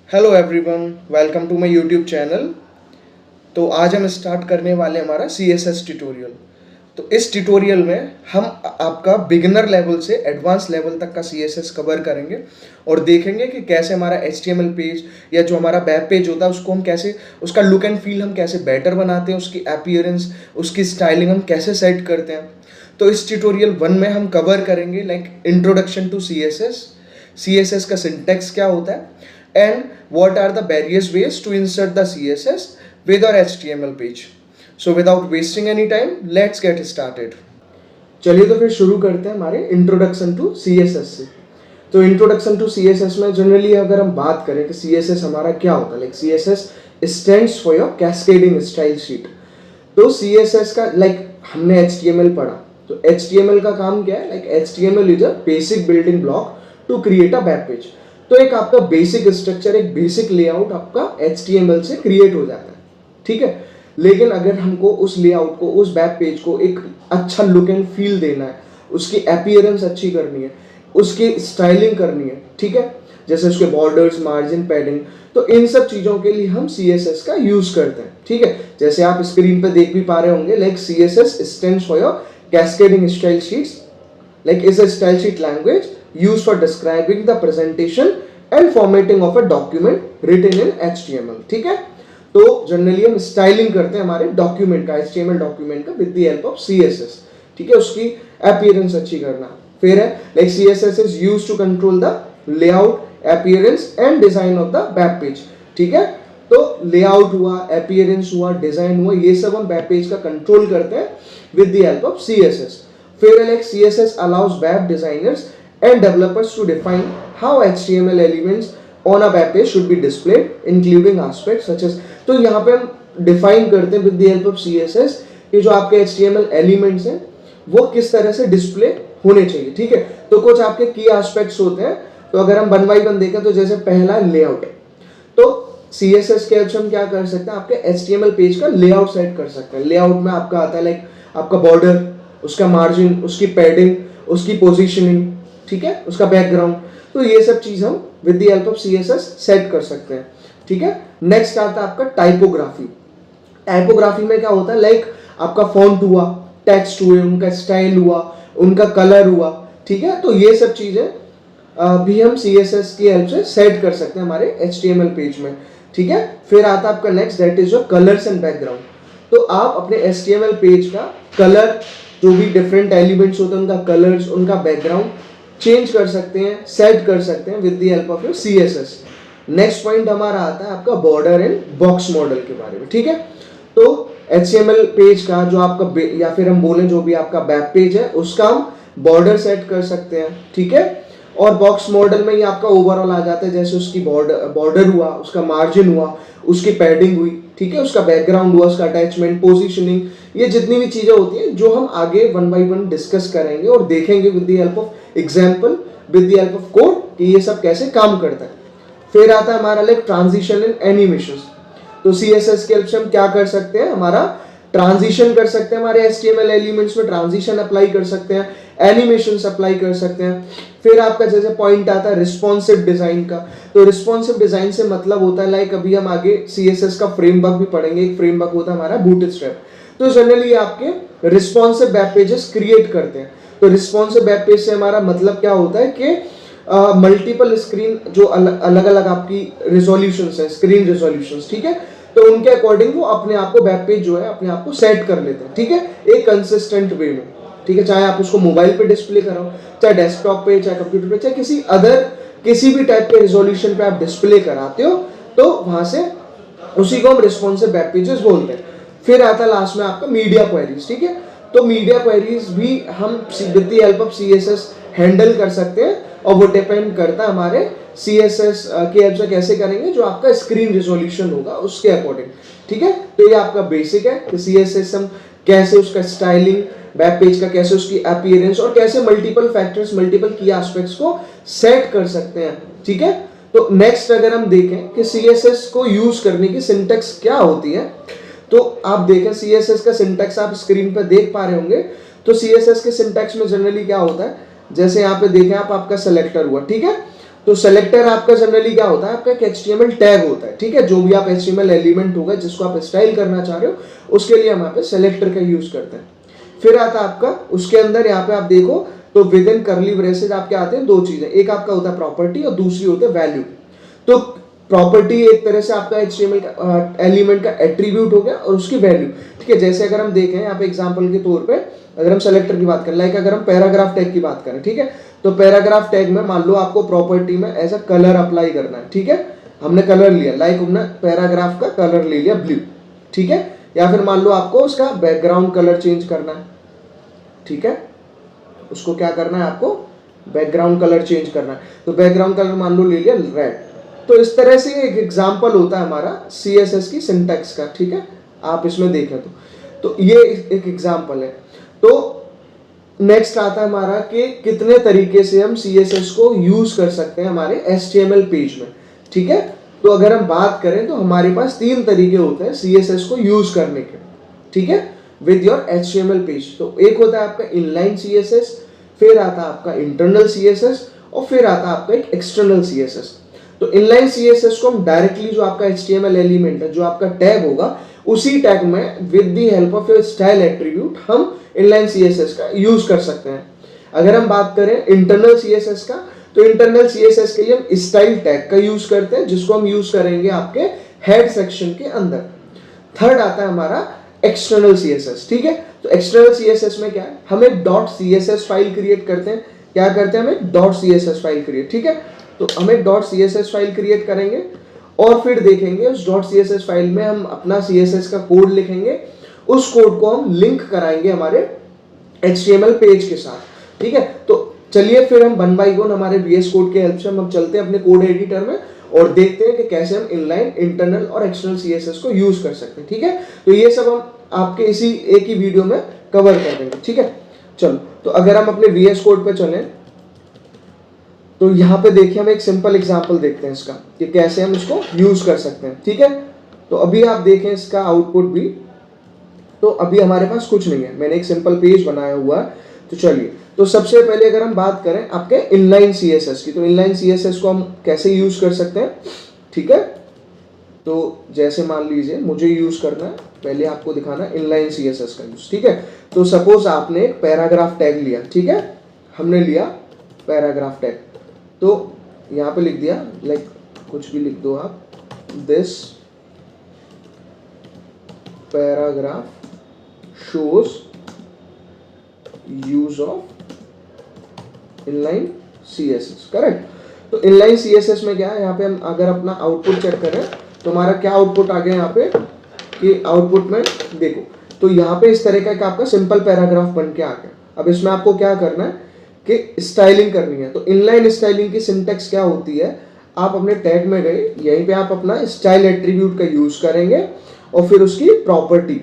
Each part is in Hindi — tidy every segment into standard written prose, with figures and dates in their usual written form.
Hello everyone, welcome to my YouTube channel. तो आज हम स्टार्ट करने वाले हमारा CSS ट्यूटोरियल। तो इस ट्यूटोरियल में हम आपका बिगिनर लेवल से एडवांस लेवल तक का CSS कवर करेंगे और देखेंगे कि कैसे हमारा HTML पेज या जो हमारा वेब पेज होता है उसको हम कैसे, उसका लुक एंड फील हम कैसे बेटर बनाते हैं, उसकी अपीयरेंस, उसकी स्टाइलिंग हम कैसे सेट करते हैं। तो इस ट्यूटोरियल 1 में हम कवर करेंगे लाइक इंट्रोडक्शन टू CSS का सिंटेक्स क्या होता है, and what are the various ways to insert the CSS with our HTML page. So without wasting any time, let's get started. चलिए तो फिर शुरू करते हैं हमारे इंट्रोडक्शन टू CSS से। तो इंट्रोडक्शन टू CSS में जनरली अगर हम बात करें कि CSS हमारा क्या होता है, like CSS stands for your cascading style sheet. तो CSS का लाइक हमने HTML पढ़ा, तो HTML का काम क्या है, like HTML is a basic building block to create a web page. तो एक आपका बेसिक स्ट्रक्चर, एक बेसिक लेआउट आपका HTML से क्रिएट हो जाता है, ठीक है। लेकिन अगर हमको उस लेआउट को, उस वेब पेज को एक अच्छा लुक एंड फील देना है, उसकी अपीयरेंस अच्छी करनी है, उसकी स्टाइलिंग करनी है, ठीक है, जैसे उसके बॉर्डर्स, मार्जिन, पैडिंग, तो इन सब चीज़ों के लिए हम CSS का यूज़ करते हैं, ठीक है। जैसे आप स्क्रीन पे देख भी पा रहे होंगे, like CSS stands for your cascading style sheets, like is a style sheet language used for describing the presentation and formatting of a document written in HTML, ठीक है। तो जनरली हम स्टाइलिंग करते हैं हमारे डॉक्यूमेंट का, HTML डॉक्यूमेंट का with the help of CSS, ठीक है, उसकी अपीयरेंस अच्छी करना। फिर है like CSS is used to control the layout, appearance and design of the web page, ठीक है। तो लेआउट हुआ, अपीयरेंस हुआ, डिजाइन हुआ, ये सब हम वेब पेज का कंट्रोल करते हैं with the help of CSS। फिर like CSS allows web designers and developers to define how HTML elements on a web page should be displayed, including aspects such as, तो यहाँ पे हम डिफाइन करते हैं with the help of CSS कि जो आपके HTML एलिमेंट्स हैं वो किस तरह से डिस्प्ले होने चाहिए, ठीक है। तो कुछ आपके की एस्पेक्ट्स होते हैं। तो अगर हम 1 by 1 देखें तो जैसे पहला लेआउट, तो CSS के हेल्प से हम क्या कर सकते हैं, आपके HTML पेज का लेआउट सेट कर सकते हैं। लेआउट में आपका आता है लाइक आपका बॉर्डर, उसका मार्जिन, उसकी पैडिंग, उसकी पोजीशनिंग, ठीक है, उसका बैकग्राउंड, तो ये सब चीज हम with the help of CSS set कर सकते हैं, ठीक है। नेक्स्ट आता है आपका टाइपोग्राफी। टाइपोग्राफी में क्या होता है, लाइक आपका फॉन्ट हुआ, टेक्स्ट हुए, उनका स्टाइल हुआ, उनका कलर हुआ, ठीक है। तो ये सब चीजें भी हम CSS की हेल्प से सेट कर सकते हैं हमारे HTML पेज में, ठीक है। फिर आता है आपका next, that is your colours and background. तो आप अपने HTML पेज का कलर, जो भी डिफरेंट एलिमेंट्स होते हैं उनका कलर्स, उनका बैकग्राउंड चेंज कर सकते हैं, सेट कर सकते हैं with the help of your CSS। Next point हमारा आता है आपका बॉर्डर एंड बॉक्स मॉडल के बारे में, ठीक है। तो HTML पेज का जो आपका, या फिर हम बोलें जो भी आपका वेब पेज है, उसका हम बॉर्डर सेट कर सकते हैं, ठीक है। और बॉक्स मॉडल में ये आपका ओवरऑल आ जाता है, जैसे उसकी बॉर्डर हुआ, उसका मार्जिन हुआ, उसकी पैडिंग हुई, ठीक है, उसका बैकग्राउंड हुआ, उसका अटैचमेंट, पोजीशनिंग, ये जितनी भी चीजें होती हैं जो हम आगे 1 by 1 डिस्कस करेंगे और देखेंगे with the help of example, with the help of code कि ये सब कैसे काम करता है। फिर आता है हमारा लाइक ट्रांजिशन एंड एनिमेशन। तो CSS के हेल्प से हम क्या कर सकते हैं, हमारा ट्रांजिशन कर सकते हैं, हमारे HTML एलिमेंट्स में ट्रांजिशन अप्लाई कर सकते हैं, एनिमेशन अप्लाई कर सकते हैं। फिर आपका जैसे पॉइंट आता है रिस्पॉन्सिव डिजाइन का। तो रिस्पॉन्सिव डिजाइन से मतलब होता है लाइक अभी हम आगे CSS का फ्रेमवर्क भी पढ़ेंगे, एक फ्रेमवर्क होता है हमारा बूटस्ट्रैप। तो जनरली आपके रिस्पॉन्सिव वेब पेजेस क्रिएट करते हैं। तो रिस्पॉन्सिव वेब पेज से हमारा मतलब क्या होता है कि मल्टीपल स्क्रीन, जो अलग अलग आपकी रिजोल्यूशंस है, स्क्रीन रिजोल्यूशंस, ठीक है, तो उनके अकॉर्डिंग वो अपने आप को वेब पेज जो है अपने आप को सेट कर लेते हैं, ठीक है, एक कंसिस्टेंट वे में, ठीक है। चाहे आप उसको मोबाइल पे डिस्प्ले कराओ, चाहे डेस्कटॉप पे, चाहे कंप्यूटर पे, चाहे किसी भी टाइप के रिजोल्यूशन पे आप डिस्प्ले कराते हो, तो वहां से उसी को हम रिस्पॉन्सिव वेब पेजेस बोलते हैं। फिर आता है लास्ट में आपका मीडिया क्वेरीज, ठीक है। तो मीडिया क्वेरीज भी हम with the help of CSS handle कर सकते हैं, और वो डिपेंड करता है हमारे CSS की हेल्प से कैसे करेंगे, जो आपका स्क्रीन रिजोल्यूशन होगा उसके अकॉर्डिंग, ठीक है। तो ये आपका बेसिक है कि CSS हम कैसे उसका स्टाइलिंग, वेब पेज का कैसे उसकी अपीयरेंस, और कैसे मल्टीपल फैक्टर्स, मल्टीपल की एस्पेक्ट्स को सेट कर सकते हैं, ठीक है। तो नेक्स्ट अगर हम देखें कि CSS को यूज करने की सिंटेक्स क्या होती है, तो आप देखें CSS का सिंटेक्स आप स्क्रीन पर देख पा रहे होंगे। तो CSS के सिंटेक्स में जनरली क्या होता है, जैसे यहाँ पे देखें आप, आपका सेलेक्टर हुआ, ठीक है। तो सेलेक्टर आपका जनरली क्या होता है, आपका एक HTML टैग होता है, ठीक है। जो भी आप HTML एलिमेंट होगा जिसको आप स्टाइल करना चाह रहे हो उसके लिए हम यहाँ पे सेलेक्टर का यूज करते हैं। फिर आता है आपका उसके अंदर यहाँ पे आप देखो तो विद इन करली ब्रेसेज आपके आते हैं दो चीजें, एक आपका होता है प्रॉपर्टी और दूसरी होती है वैल्यू। तो प्रॉपर्टी एक तरह से आपका HTML का एलिमेंट का एट्रीब्यूट हो गया और उसकी वैल्यू, ठीक है। जैसे अगर हम देखें यहाँ पे एग्जांपल के तौर पे अगर हम सेलेक्टर की बात करें, लाइक अगर हम पैराग्राफ टैग की बात करें, ठीक है, तो पैराग्राफ टैग में मान लो आपको प्रॉपर्टी में ऐसा कलर अप्लाई करना है, ठीक है। हमने कलर लिया, लाइक हमने पैराग्राफ का कलर ले लिया ब्लू, ठीक है। या फिर मान लो आपको उसका बैकग्राउंड कलर चेंज करना है, ठीक है, उसको क्या करना है, आपको बैकग्राउंड कलर चेंज करना है, तो बैकग्राउंड कलर मान लो ले लिया रेड। तो इस तरह से एक एग्जांपल होता है हमारा CSS की सिंटैक्स का, ठीक है। आप इसमें देखें तो ये एक एग्जांपल है। तो नेक्स्ट आता है हमारा कि कितने तरीके से हम CSS को यूज कर सकते हैं हमारे HTML पेज में, ठीक है। तो अगर हम बात करें तो हमारे पास 3 तरीके होते हैं CSS को यूज करने के, ठीक है, विद योर HTML पेज। तो एक होता है आपका इनलाइन CSS, फिर आता है आपका इंटरनल CSS और फिर आता है आपका एक एक्सटर्नल CSS। तो इनलाइन CSS को हम डायरेक्टली जो आपका HTML एलिमेंट है, जो आपका टैग होगा, उसी टैग में with the help of your style attribute हम इनलाइन CSS का यूज कर सकते हैं। अगर हम बात करें इंटरनल CSS का, तो इंटरनल CSS के लिए हम स्टाइल टैग का यूज करते हैं, जिसको हम यूज करेंगे आपके हेड सेक्शन के अंदर। थर्ड आता है हमारा एक्सटर्नल CSS, ठीक है। तो एक्सटर्नल CSS में क्या है, हम एक .css फाइल क्रिएट करते हैं। क्या करते हैं, हम एक .css फाइल क्रिएट, ठीक है। तो हम एक .css फाइल क्रिएट करेंगे और फिर देखेंगे उस .css फाइल में हम अपना CSS का कोड लिखेंगे, उस कोड को हम लिंक कराएंगे हमारे HTML पेज के साथ, ठीक है। तो चलिए फिर हम 1 बाय 1 हमारे VS कोड के हेल्प से हम चलते हैं अपने कोड एडिटर में और देखते हैं कि कैसे हम इनलाइन, इंटरनल और एक्सटर्नल CSS को यूज कर सकते हैं, ठीक है। तो ये सब हम आपके इसी एक ही वीडियो में कवर कर देंगे, ठीक है। चलो, तो अगर हम अपने VS कोड पे चलें तो यहाँ पे देखिए हम एक सिंपल एग्जांपल देखते हैं इसका कि कैसे हम इसको यूज कर सकते हैं, ठीक है। तो अभी आप देखें इसका आउटपुट भी, तो अभी हमारे पास कुछ नहीं है, मैंने एक सिंपल पेज बनाया हुआ है। तो चलिए, तो सबसे पहले अगर हम बात करें आपके इनलाइन CSS की, तो इनलाइन CSS को हम कैसे यूज कर सकते हैं, ठीक है। तो जैसे मान लीजिए मुझे यूज करना है, पहले आपको दिखाना है इनलाइन CSS का यूज, ठीक है। तो सपोज आपने एक पैराग्राफ टैग लिया, ठीक है, हमने लिया पैराग्राफ टैग, तो यहाँ पे लिख दिया, लाइक कुछ भी लिख दो आप, this paragraph shows use of inline CSS, correct. तो इनलाइन CSS में क्या है, यहाँ पे हम अगर अपना आउटपुट चेक करें तो हमारा क्या आउटपुट आ गया यहाँ पे कि आउटपुट में देखो, तो यहाँ पे इस तरह का एक आपका सिंपल पैराग्राफ बन के आ गया। अब इसमें आपको क्या करना है कि स्टाइलिंग करनी है। तो इनलाइन स्टाइलिंग की सिंटेक्स क्या होती है, आप अपने टैग में गए, यहीं पे आप अपना स्टाइल एट्रीब्यूट का यूज करेंगे और फिर उसकी प्रॉपर्टी,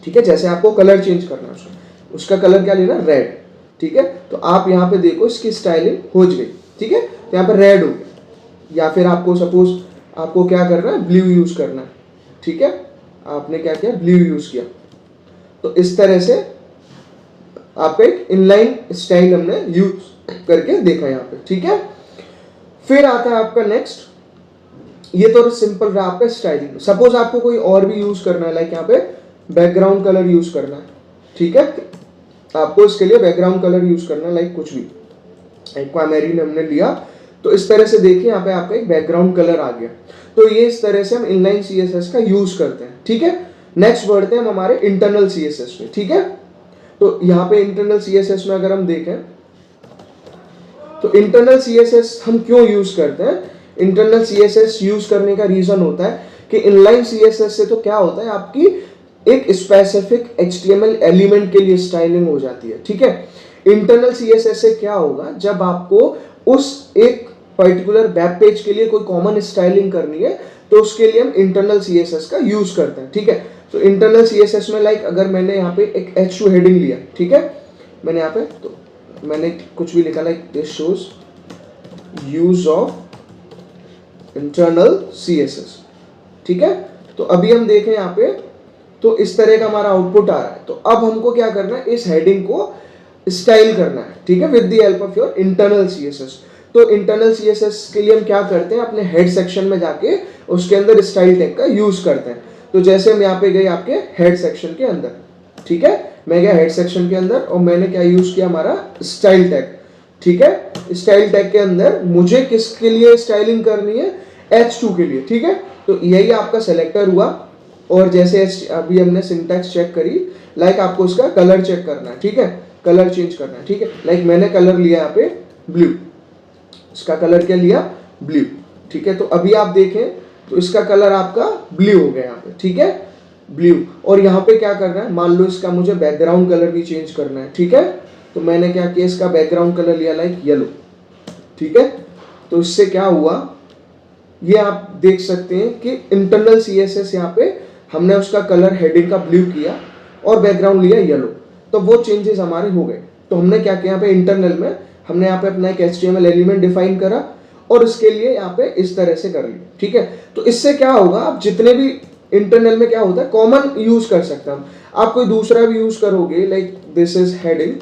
ठीक है, जैसे आपको कलर चेंज करना है उसका कलर क्या लेना, रेड, ठीक है। तो आप यहाँ पे देखो इसकी स्टाइलिंग हो गई, ठीक है, तो यहाँ पे रेड हो गया। या फिर आपको सपोज आपको क्या करना है, ब्लू यूज करना है, ठीक है, आपने क्या किया, ब्लू यूज किया। तो इस तरह से आपका एक इनलाइन स्टाइल हमने यूज करके देखा यहाँ पे, ठीक है। फिर आता है आपका नेक्स्ट, ये तो सिंपल रहा आपका स्टाइलिंग। सपोज आपको कोई और भी यूज करना है, लाइक यहाँ पे बैकग्राउंड कलर यूज करना है, ठीक है, आपको इसके लिए बैकग्राउंड कलर यूज करना है, लाइक कुछ भी एक्वामेरिन हमने लिया। तो इस तरह से देखिए यहाँ पे आपका एक बैकग्राउंड कलर आ गया। तो ये इस तरह से हम इनलाइन CSS का यूज करते हैं, ठीक है। नेक्स्ट बढ़ते हैं हम हमारे इंटरनल CSS में, ठीक है। तो यहाँ पे इंटरनल CSS में अगर हम देखें तो इंटरनल CSS हम क्यों यूज करते हैं, इंटरनल CSS यूज करने का रीजन होता है कि इनलाइन CSS से तो क्या होता है, आपकी एक स्पेसिफिक HTML एलिमेंट के लिए स्टाइलिंग हो जाती है, ठीक है। इंटरनल CSS से क्या होगा, जब आपको उस एक पर्टिकुलर वेब पेज के लिए कोई कॉमन स्टाइलिंग करनी है तो उसके लिए हम इंटरनल CSS का यूज करते हैं, ठीक है। तो इंटरनल CSS में लाइक अगर मैंने यहाँ पे एक H2 हेडिंग लिया, ठीक है, मैंने यहाँ पे तो मैंने कुछ भी लिखा like this shows use of internal CSS, ठीक है। तो अभी हम देखें यहाँ पे, तो इस तरह का हमारा आउटपुट आ रहा है। तो अब हमको क्या करना है, इस हेडिंग को स्टाइल करना है, ठीक है, with the help of your internal CSS। तो इंटरनल सीएसएस के लिए हम क्या करते हैं, अपने हेड सेक्शन में जाके उसके अंदर स्टाइल टैग का यूज करते हैं। तो जैसे हम यहाँ पे गए आपके हेड सेक्शन के अंदर, ठीक है, मैं गया हेड सेक्शन के अंदर और मैंने क्या यूज किया, हमारा स्टाइल टैग, ठीक है। स्टाइल टैग के अंदर मुझे किसके लिए स्टाइलिंग करनी है, H2 के लिए, ठीक है। तो यही आपका सेलेक्टर हुआ और जैसे अभी हमने सिंटैक्स चेक करी, लाइक आपको उसका कलर चेक करना है, ठीक है, कलर चेंज करना है, ठीक है। लाइक मैंने कलर लिया यहाँ पे ब्लू, इसका कलर क्या लिया, ब्लू, ठीक है। तो अभी आप देखें तो इसका कलर आपका ब्लू हो गया यहाँ पे, ठीक है, ब्लू। और यहाँ पे क्या करना है, मान लो इसका मुझे बैकग्राउंड कलर भी चेंज करना है, ठीक है। तो मैंने क्या किया, इसका बैकग्राउंड कलर लिया लाइक येलो, ठीक है। तो इससे क्या हुआ, ये आप देख सकते हैं कि इंटरनल सीएसएस यहाँ पे हमने उसका कलर हेडिंग का ब्लू किया और बैकग्राउंड लिया येलो, तो वो चेंजेस हमारे हो गए। तो हमने क्या किया, यहाँ पे इंटरनल में हमने यहाँ पे अपना एक HTML एलिमेंट डिफाइन करा और इसके लिए यहाँ पे इस तरह से कर लिया, ठीक है। तो इससे क्या होगा, आप जितने भी इंटरनल में क्या होता है, कॉमन यूज कर सकते हैं, आप कोई दूसरा भी यूज करोगे लाइक दिस इज हेडिंग,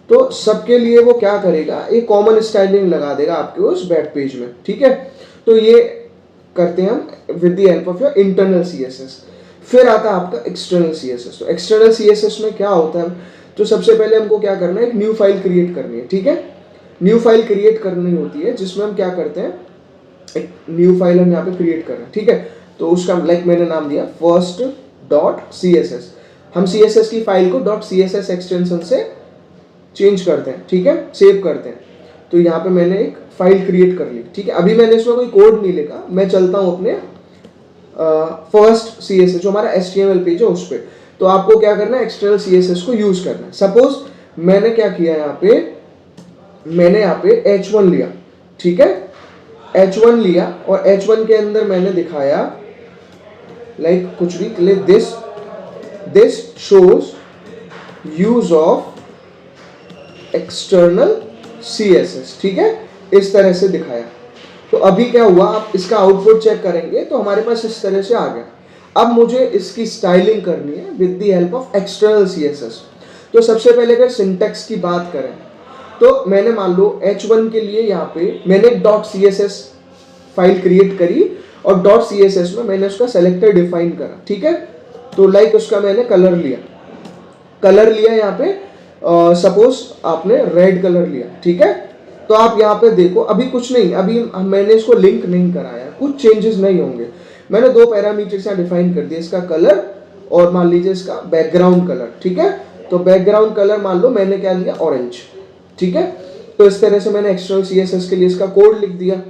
तो सबके लिए वो क्या करेगा, एक कॉमन स्टाइलिंग लगा देगा आपके उस वेब पेज में, ठीक है। तो ये करते हैं हम with the help of your internal CSS. फिर आता है आपका एक्सटर्नल सीएसएस। तो एक्सटर्नल सीएसएस में क्या होता है, तो सबसे पहले हमको क्या करना है, एक न्यू फाइल क्रिएट करनी है, ठीक है। न्यू फाइल क्रिएट करनी होती है जिसमें हम क्या करते हैं, एक न्यू फाइल हम यहाँ पे क्रिएट कर रहे हैं, ठीक है। तो उसका लाइक मैंने नाम दिया first.css। हम CSS की फाइल को .css एक्सटेंशन से चेंज करते हैं, ठीक है, सेव करते हैं। तो यहाँ पे मैंने एक फाइल क्रिएट कर ली, ठीक है। अभी मैंने इसमें कोई कोड नहीं लिखा, मैं चलता हूँ अपने फर्स्ट CSS जो हमारा HTML पेज है उस पर। तो आपको क्या करना है, एक्सटर्नल CSS को यूज करना है। सपोज मैंने क्या किया, यहाँ पे मैंने यहाँ पे H1 लिया, ठीक है, H1 लिया और H1 के अंदर मैंने दिखाया लाइक कुछ भी, this shows use of external CSS, ठीक है, इस तरह से दिखाया। तो अभी क्या हुआ, आप इसका आउटपुट चेक करेंगे तो हमारे पास इस तरह से आ गया। अब मुझे इसकी स्टाइलिंग करनी है with the help of external CSS। तो सबसे पहले अगर सिंटैक्स की बात करें तो मैंने मान लो H1 के लिए यहाँ पे मैंने एक .css फाइल क्रिएट करी और .css में मैंने उसका सेलेक्टर डिफाइन करा, ठीक है। तो लाइक उसका मैंने कलर लिया यहाँ पे सपोज आपने रेड कलर लिया, ठीक है। तो आप यहाँ पे देखो अभी कुछ नहीं, अभी मैंने इसको लिंक नहीं कराया, कुछ चेंजेस नहीं होंगे। मैंने दो पैरामीटर्स यहाँ डिफाइन कर दिए, इसका कलर और मान लीजिए इसका बैकग्राउंड कलर, ठीक है। तो बैकग्राउंड कलर मान लो मैंने क्या लिया, ऑरेंज, ठीक है। तो इस तरह से मैंने एक्सटर्नल CSS के लिए इसका कोड लिख दिया।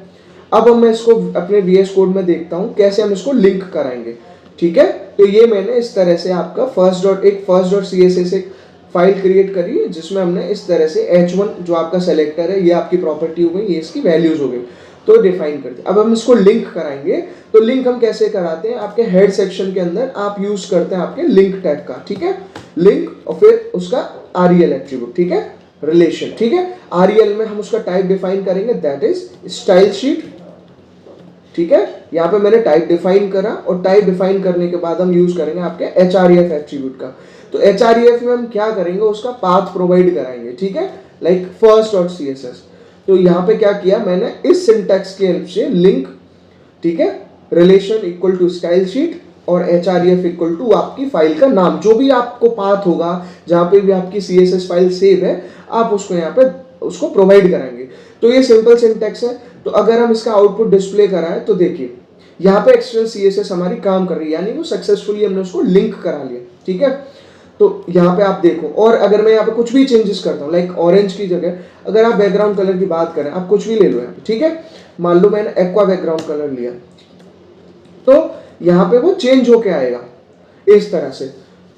अब मैं इसको अपने VS कोड में देखता हूँ कैसे हम इसको लिंक कराएंगे, ठीक है। तो ये मैंने इस तरह से आपका first.css एक फाइल क्रिएट करी जिसमें हमने इस तरह से H1 जो आपका सेलेक्टर है, ये आपकी प्रॉपर्टी हो गई, ये इसकी वैल्यूज हो गई, तो डिफाइन कर दिया। अब हम इसको लिंक कराएंगे। तो लिंक हम कैसे कराते हैं, आपके हेड सेक्शन के अंदर आप यूज करते हैं आपके लिंक टैग का, ठीक है, लिंक और फिर उसका REL एट्रीब्यूट, ठीक है, रिलेशन, ठीक है। REL में हम उसका टाइप डिफाइन करेंगे, दैट इज स्टाइल शीट, ठीक है। यहाँ पे मैंने टाइप डिफाइन करा और टाइप डिफाइन करने के बाद हम यूज करेंगे आपके href एट्रीब्यूट का। तो href में हम क्या करेंगे, उसका पाथ प्रोवाइड कराएंगे, ठीक है, लाइक first.css। तो यहाँ पे क्या किया मैंने, इस सिंटैक्स के हेल्प से लिंक, ठीक है, relation equal to style sheet और href इक्वल टू आपकी फाइल का नाम, जो भी आपको पाथ होगा जहाँ पे भी आपकी CSS फाइल सेव है, आप उसको यहाँ पे उसको प्रोवाइड कराएंगे। तो ये सिंपल सिंटैक्स है। तो अगर हम इसका आउटपुट डिस्प्ले कराएं तो देखिए यहाँ पे एक्सटर्नल CSS हमारी काम कर रही है, यानी वो सक्सेसफुली हमने उसको लिंक करा लिया, ठीक है। तो यहाँ पे आप देखो, और अगर मैं यहाँ पे कुछ भी चेंजेस करता हूँ लाइक ऑरेंज की जगह अगर आप बैकग्राउंड कलर की बात करें, आप कुछ भी ले लो यहाँ पे, ठीक है। मान लो मैंने एक्वा बैकग्राउंड कलर लिया तो यहाँ पे वो चेंज होके आएगा इस तरह से।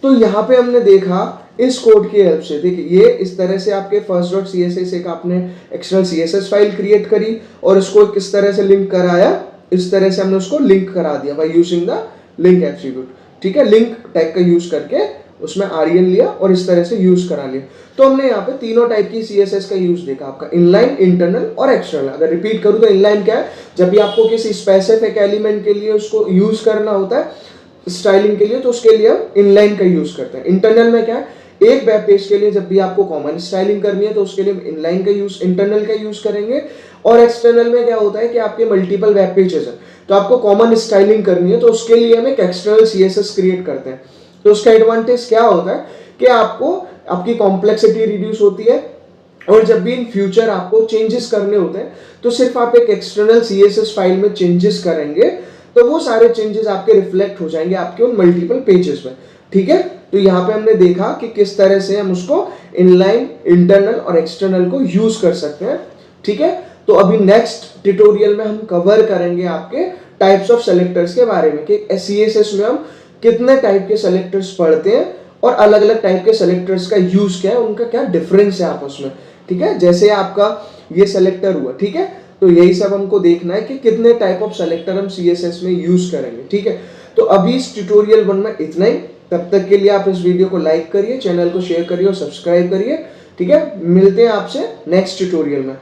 तो यहाँ पे हमने देखा इस कोड की हेल्प से, देखिए ये इस तरह से आपके first.css एक आपने एक्सटर्नल CSS फाइल क्रिएट करी और इसको किस तरह से लिंक कराया, इस तरह से हमने उसको लिंक करा दिया by using the link attribute, ठीक है। लिंक टैग का यूज करके उसमें REL लिया और इस तरह से यूज करा लिया। तो हमने यहाँ पे तीनों टाइप की CSS का यूज देखा, आपका इनलाइन, इंटरनल और एक्सटर्नल। अगर रिपीट करूँ तो इनलाइन क्या है, जब भी आपको किसी स्पेसिफिक एलिमेंट के लिए उसको यूज करना होता है स्टाइलिंग के लिए, तो उसके लिए हम इनलाइन का यूज करते हैं। इंटरनल में क्या है, एक वेब पेज के लिए जब भी आपको कॉमन स्टाइलिंग करनी है तो उसके लिए इनलाइन का यूज, इंटरनल का यूज करेंगे। और एक्सटर्नल में क्या होता है कि आपके मल्टीपल वेब पेजेस हैं, तो आपको कॉमन स्टाइलिंग करनी है, तो उसके लिए हम एक एक्सटर्नल CSS क्रिएट करते हैं। तो उसका एडवांटेज क्या होता है कि आपको आपकी कॉम्प्लेक्सिटी रिड्यूस होती है, और जब भी इन फ्यूचर आपको चेंजेस करने होते हैं तो सिर्फ आप एक एक्सटर्नल CSS फाइल में चेंजेस करेंगे, तो वो सारे चेंजेस आपके रिफ्लेक्ट हो जाएंगे आपके उन मल्टीपल पेजेस में। ठीक है, तो यहाँ पे हमने देखा कि किस तरह से हम उसको इनलाइन, इंटरनल और एक्सटर्नल को यूज कर सकते हैं। ठीक है, तो अभी नेक्स्ट ट्यूटोरियल में हम कवर करेंगे आपके टाइप्स ऑफ सेलेक्टर्स के बारे में कि CSS में हम कितने टाइप के सेलेक्टर्स पढ़ते हैं और अलग अलग टाइप के सेलेक्टर्स का यूज क्या है, उनका क्या डिफरेंस है आपस में। ठीक है, जैसे आपका ये सेलेक्टर हुआ, ठीक है, तो यही सब हमको देखना है कि कितने टाइप ऑफ सेलेक्टर हम CSS में यूज करेंगे। ठीक है, तो अभी इस ट्यूटोरियल 1 में इतना ही। तब तक के लिए आप इस वीडियो को लाइक करिए, चैनल को शेयर करिए और सब्सक्राइब करिए। ठीक है, मिलते हैं आपसे नेक्स्ट ट्यूटोरियल में।